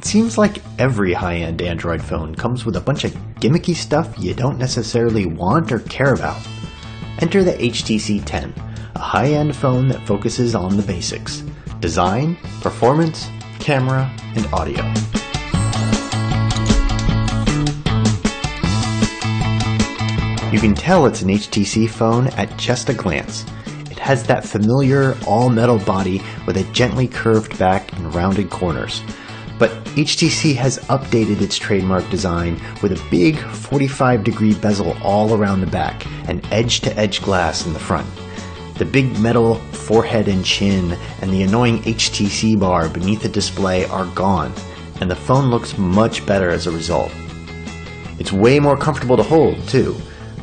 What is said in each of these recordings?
It seems like every high-end Android phone comes with a bunch of gimmicky stuff you don't necessarily want or care about. Enter the HTC 10, a high-end phone that focuses on the basics: design, performance, camera, and audio. You can tell it's an HTC phone at just a glance. It has that familiar all-metal body with a gently curved back and rounded corners. But HTC has updated its trademark design with a big 45-degree bezel all around the back and edge-to-edge glass in the front. The big metal forehead and chin and the annoying HTC bar beneath the display are gone, and the phone looks much better as a result. It's way more comfortable to hold, too.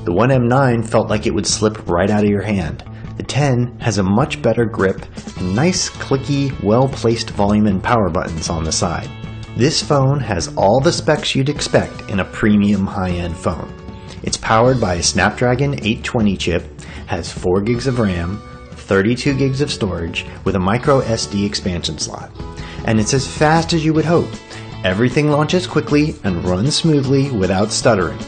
The One M9 felt like it would slip right out of your hand. The 10 has a much better grip and nice, clicky, well-placed volume and power buttons on the side. This phone has all the specs you'd expect in a premium high-end phone. It's powered by a Snapdragon 820 chip, has 4 gigs of RAM, 32 gigs of storage with a micro SD expansion slot. And it's as fast as you would hope. Everything launches quickly and runs smoothly without stuttering.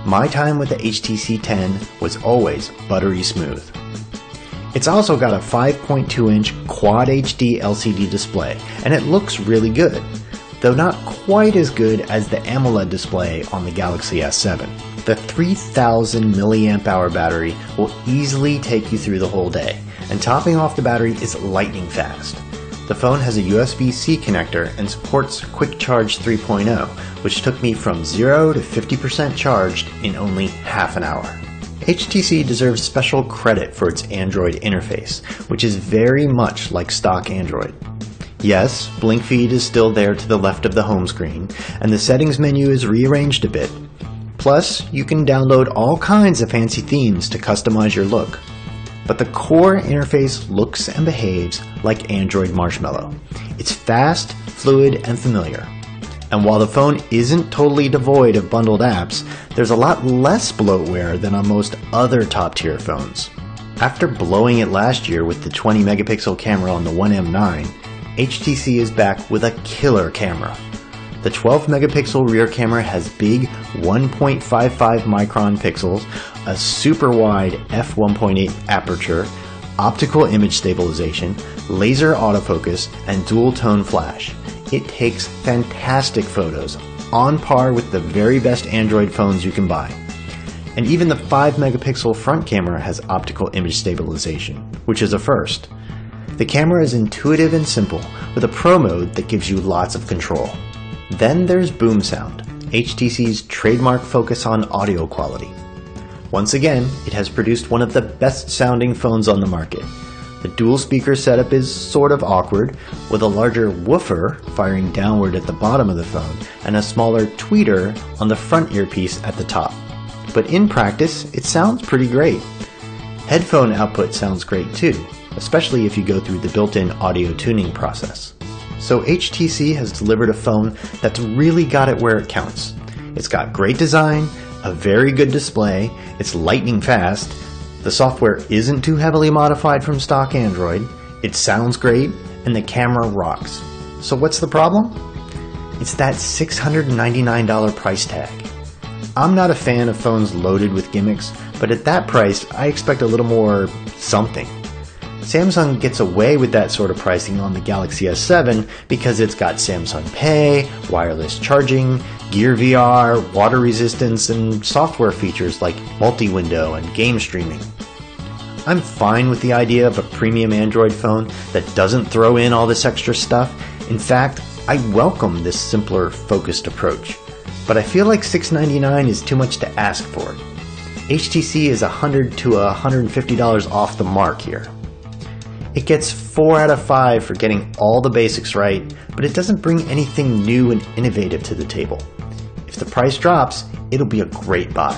My time with the HTC 10 was always buttery smooth. It's also got a 5.2-inch Quad HD LCD display, and it looks really good, though not quite as good as the AMOLED display on the Galaxy S7. The 3000 mAh battery will easily take you through the whole day, and topping off the battery is lightning fast. The phone has a USB-C connector and supports Quick Charge 3.0, which took me from 0 to 50% charged in only half an hour. HTC deserves special credit for its Android interface, which is very much like stock Android. Yes, Blink Feed is still there to the left of the home screen, and the settings menu is rearranged a bit. Plus, you can download all kinds of fancy themes to customize your look. But the core interface looks and behaves like Android Marshmallow. It's fast, fluid, and familiar. And while the phone isn't totally devoid of bundled apps, there's a lot less bloatware than on most other top-tier phones. After blowing it last year with the 20-megapixel camera on the One M9, HTC is back with a killer camera. The 12-megapixel rear camera has big 1.55 micron pixels, a super-wide f1.8 aperture, optical image stabilization, laser autofocus, and dual-tone flash. It takes fantastic photos, on par with the very best Android phones you can buy. And even the 5-megapixel front camera has optical image stabilization, which is a first. The camera is intuitive and simple, with a Pro mode that gives you lots of control. Then there's Boom Sound, HTC's trademark focus on audio quality. Once again, it has produced one of the best sounding phones on the market. The dual speaker setup is sort of awkward, with a larger woofer firing downward at the bottom of the phone and a smaller tweeter on the front earpiece at the top. But in practice, it sounds pretty great. Headphone output sounds great too, especially if you go through the built-in audio tuning process. So HTC has delivered a phone that's really got it where it counts. It's got great design, a very good display, it's lightning fast, the software isn't too heavily modified from stock Android, it sounds great, and the camera rocks. So what's the problem? It's that $699 price tag. I'm not a fan of phones loaded with gimmicks, but at that price, I expect a little more something. Samsung gets away with that sort of pricing on the Galaxy S7 because it's got Samsung Pay, wireless charging, Gear VR, water resistance, and software features like multi-window and game streaming. I'm fine with the idea of a premium Android phone that doesn't throw in all this extra stuff. In fact, I welcome this simpler, focused approach. But I feel like $699 is too much to ask for. HTC is $100 to $150 off the mark here. It gets 4 out of 5 for getting all the basics right, but it doesn't bring anything new and innovative to the table. If the price drops, it'll be a great buy.